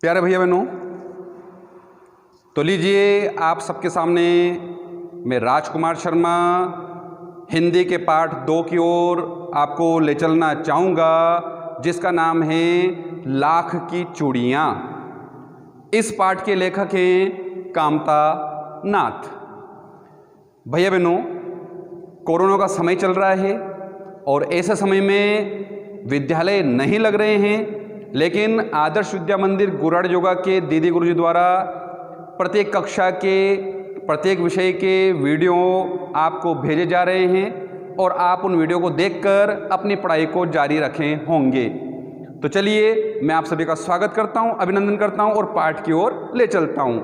प्यारे भैया बहनों, तो लीजिए आप सबके सामने मैं राजकुमार शर्मा हिंदी के पाठ 2 की ओर आपको ले चलना चाहूँगा, जिसका नाम है लाख की चूड़ियाँ। इस पाठ के लेखक हैं कामता नाथ। भैया बहनों, कोरोना का समय चल रहा है और ऐसे समय में विद्यालय नहीं लग रहे हैं, लेकिन आदर्श विद्या मंदिर गुराड़ जोगा के दीदी गुरुजी द्वारा प्रत्येक कक्षा के प्रत्येक विषय के वीडियो आपको भेजे जा रहे हैं और आप उन वीडियो को देखकर अपनी पढ़ाई को जारी रखें होंगे। तो चलिए मैं आप सभी का स्वागत करता हूं, अभिनंदन करता हूं और पाठ की ओर ले चलता हूं।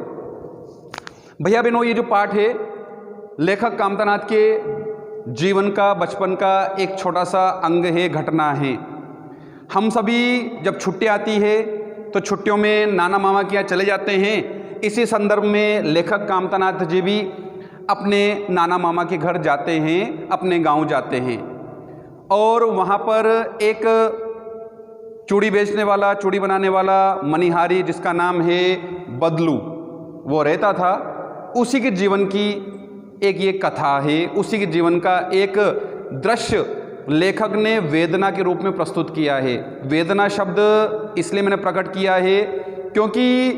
भैया बहनों, ये जो पाठ है लेखक कामता नाथ के जीवन का, बचपन का एक छोटा सा अंग है, घटना है। हम सभी जब छुट्टी आती है तो छुट्टियों में नाना मामा के यहाँ चले जाते हैं। इसी संदर्भ में लेखक कामता नाथ जी भी अपने नाना मामा के घर जाते हैं, अपने गांव जाते हैं और वहाँ पर एक चूड़ी बेचने वाला, चूड़ी बनाने वाला मनिहारी, जिसका नाम है बदलू, वो रहता था। उसी के जीवन की एक ये कथा है, उसी के जीवन का एक दृश्य लेखक ने वेदना के रूप में प्रस्तुत किया है। वेदना शब्द इसलिए मैंने प्रकट किया है क्योंकि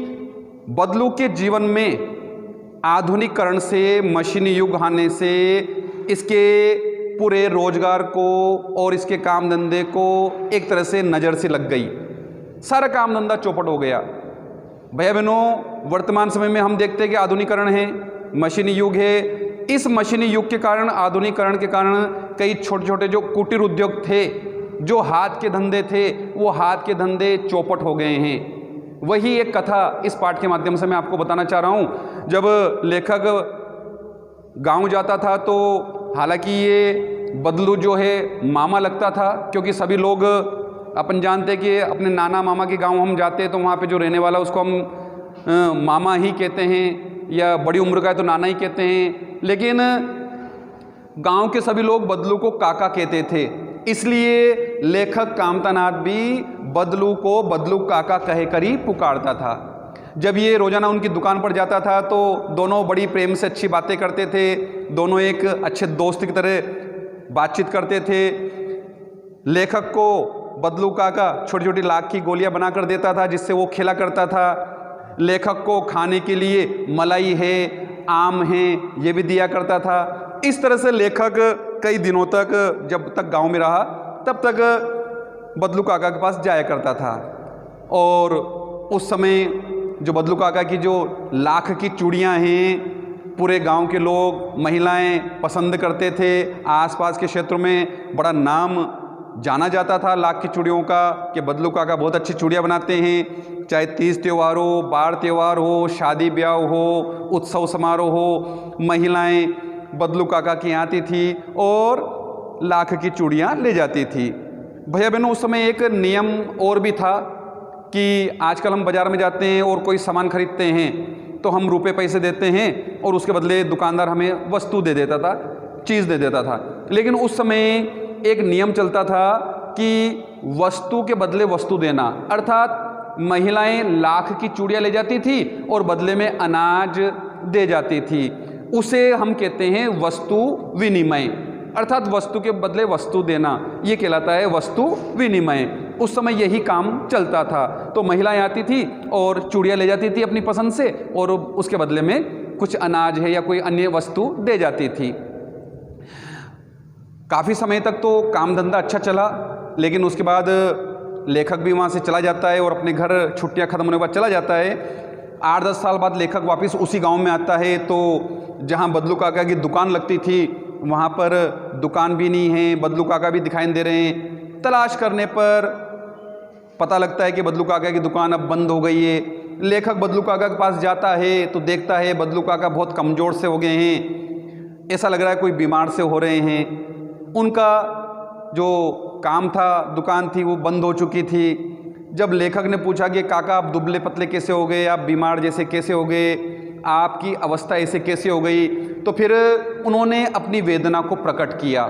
बदलू के जीवन में आधुनिकीकरण से, मशीनी युग आने से इसके पूरे रोजगार को और इसके काम धंधे को एक तरह से नज़र से लग गई। सारा काम धंधा चौपट हो गया। भैया बहनों, वर्तमान समय में हम देखते हैं कि आधुनिकीकरण है, मशीनी युग है। इस मशीनी युग के कारण, आधुनिकीकरण के कारण कई छोटे छोटे जो कुटीर उद्योग थे, जो हाथ के धंधे थे, वो हाथ के धंधे चौपट हो गए हैं। वही एक कथा इस पाठ के माध्यम से मैं आपको बताना चाह रहा हूँ। जब लेखक गांव जाता था तो हालांकि ये बदलू जो है मामा लगता था, क्योंकि सभी लोग अपन जानते हैं कि अपने नाना मामा के गांव हम जाते हैं तो वहाँ पे जो रहने वाला उसको हम मामा ही कहते हैं, या बड़ी उम्र का है तो नाना ही कहते हैं। लेकिन गांव के सभी लोग बदलू को काका कहते थे, इसलिए लेखक कामता नाथ भी बदलू को बदलू काका कहकर ही पुकारता था। जब ये रोजाना उनकी दुकान पर जाता था तो दोनों बड़ी प्रेम से अच्छी बातें करते थे, दोनों एक अच्छे दोस्त की तरह बातचीत करते थे। लेखक को बदलू काका छोटी छोटी लाख की गोलियां बनाकर देता था, जिससे वो खेला करता था। लेखक को खाने के लिए मलाई है, आम है, ये भी दिया करता था। इस तरह से लेखक कई दिनों तक, जब तक गांव में रहा तब तक बदलू काका के पास जाया करता था। और उस समय जो बदलू काका की जो लाख की चूड़ियां हैं, पूरे गांव के लोग, महिलाएं पसंद करते थे। आसपास के क्षेत्रों में बड़ा नाम जाना जाता था लाख की चूड़ियों का कि बदलू काका बहुत अच्छी चूड़ियाँ बनाते हैं। चाहे तीज त्यौहार हो, बाढ़ त्यौहार हो, शादी ब्याह हो, उत्सव समारोह हो, महिलाएं बदलू काका की आती थी और लाख की चूड़ियाँ ले जाती थी। भैया बहनों, उस समय एक नियम और भी था कि आजकल हम बाज़ार में जाते हैं और कोई सामान खरीदते हैं तो हम रुपए पैसे देते हैं और उसके बदले दुकानदार हमें वस्तु दे देता था, चीज़ दे देता था। लेकिन उस समय एक नियम चलता था कि वस्तु के बदले वस्तु देना, अर्थात महिलाएं लाख की चूड़ियाँ ले जाती थी और बदले में अनाज दे जाती थी। उसे हम कहते हैं वस्तु विनिमय, अर्थात वस्तु के बदले वस्तु देना, ये कहलाता है वस्तु विनिमय। उस समय यही काम चलता था। तो महिलाएं आती थी और चूड़ियाँ ले जाती थी अपनी पसंद से और उसके बदले में कुछ अनाज है या कोई अन्य वस्तु दे जाती थी। काफ़ी समय तक तो काम धंधा अच्छा चला, लेकिन उसके बाद लेखक भी वहाँ से चला जाता है और अपने घर छुट्टियाँ ख़त्म होने के बाद चला जाता है। 8-10 साल बाद लेखक वापस उसी गांव में आता है तो जहाँ बदलू काका की दुकान लगती थी वहाँ पर दुकान भी नहीं है, बदलू काका भी दिखाई दे रहे हैं। तलाश करने पर पता लगता है कि बदलू काका की दुकान अब बंद हो गई है। लेखक बदलू काका के पास जाता है तो देखता है बदलू काका बहुत कमज़ोर से हो गए हैं, ऐसा लग रहा है कोई बीमार से हो रहे हैं। उनका जो काम था, दुकान थी, वो बंद हो चुकी थी। जब लेखक ने पूछा कि काका आप दुबले पतले कैसे हो गए, आप बीमार जैसे कैसे हो गए, आपकी अवस्था ऐसे कैसे हो गई, तो फिर उन्होंने अपनी वेदना को प्रकट किया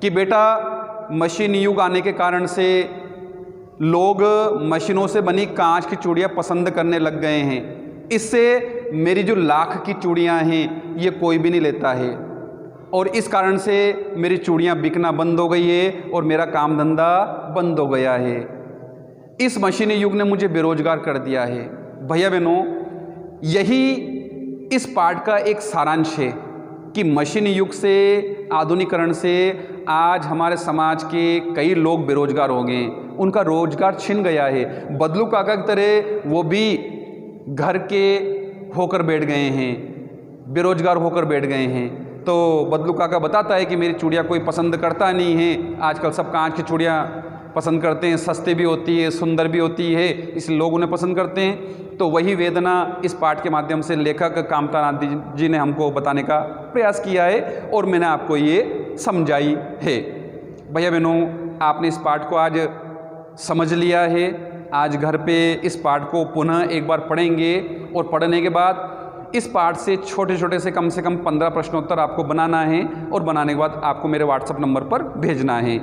कि बेटा मशीन युग आने के कारण से लोग मशीनों से बनी कांच की चूड़ियाँ पसंद करने लग गए हैं। इससे मेरी जो लाख की चूड़ियाँ हैं ये कोई भी नहीं लेता है, और इस कारण से मेरी चूड़ियाँ बिकना बंद हो गई है और मेरा काम धंधा बंद हो गया है। इस मशीनी युग ने मुझे बेरोजगार कर दिया है। भैया बहनों, यही इस पाठ का एक सारांश है कि मशीनी युग से, आधुनिकरण से आज हमारे समाज के कई लोग बेरोजगार हो गए, उनका रोजगार छिन गया है। बदलू काका की तरह वो भी घर के होकर बैठ गए हैं, बेरोजगार होकर बैठ गए हैं। तो बदलू काका बताता है कि मेरी चूड़ियाँ कोई पसंद करता नहीं है, आजकल सब कांच की चूड़ियाँ पसंद करते हैं, सस्ती भी होती है, सुंदर भी होती है, इसलिए लोग उन्हें पसंद करते हैं। तो वही वेदना इस पाठ के माध्यम से लेखक कामतानाथ जी ने हमको बताने का प्रयास किया है और मैंने आपको ये समझाई है। भैया बहनों, आपने इस पाठ को आज समझ लिया है। आज घर पे इस पाठ को पुनः एक बार पढ़ेंगे और पढ़ने के बाद इस पाठ से छोटे छोटे से कम 15 प्रश्नोत्तर आपको बनाना है और बनाने के बाद आपको मेरे व्हाट्सएप नंबर पर भेजना है।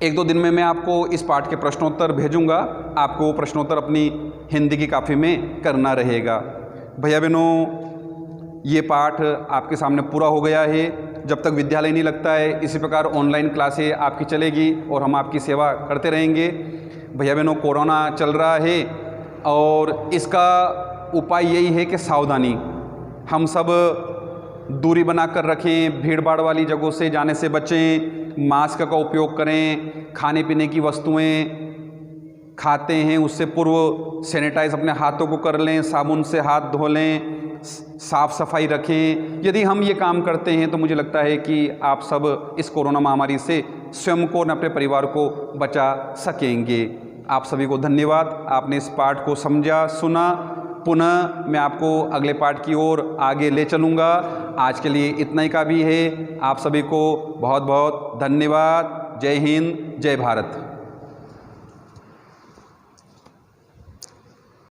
1-2 दिन में मैं आपको इस पाठ के प्रश्नोत्तर भेजूंगा, आपको वो प्रश्नोत्तर अपनी हिंदी की कापी में करना रहेगा। भैया बहनों, ये पाठ आपके सामने पूरा हो गया है। जब तक विद्यालय नहीं लगता है, इसी प्रकार ऑनलाइन क्लासें आपकी चलेगी और हम आपकी सेवा करते रहेंगे। भैया बहनों, कोरोना चल रहा है और इसका उपाय यही है कि सावधानी, हम सब दूरी बनाकर रखें, भीड़ भाड़ वाली जगहों से जाने से बचें, मास्क का उपयोग करें, खाने पीने की वस्तुएं खाते हैं उससे पूर्व सैनिटाइज अपने हाथों को कर लें, साबुन से हाथ धो लें, साफ़ सफाई रखें। यदि हम ये काम करते हैं तो मुझे लगता है कि आप सब इस कोरोना महामारी से स्वयं को और अपने परिवार को बचा सकेंगे। आप सभी को धन्यवाद, आपने इस पाठ को समझा, सुना। पुनः मैं आपको अगले पाठ की ओर आगे ले चलूँगा। आज के लिए इतना ही काफ़ी है। आप सभी को बहुत बहुत धन्यवाद। जय हिंद, जय भारत।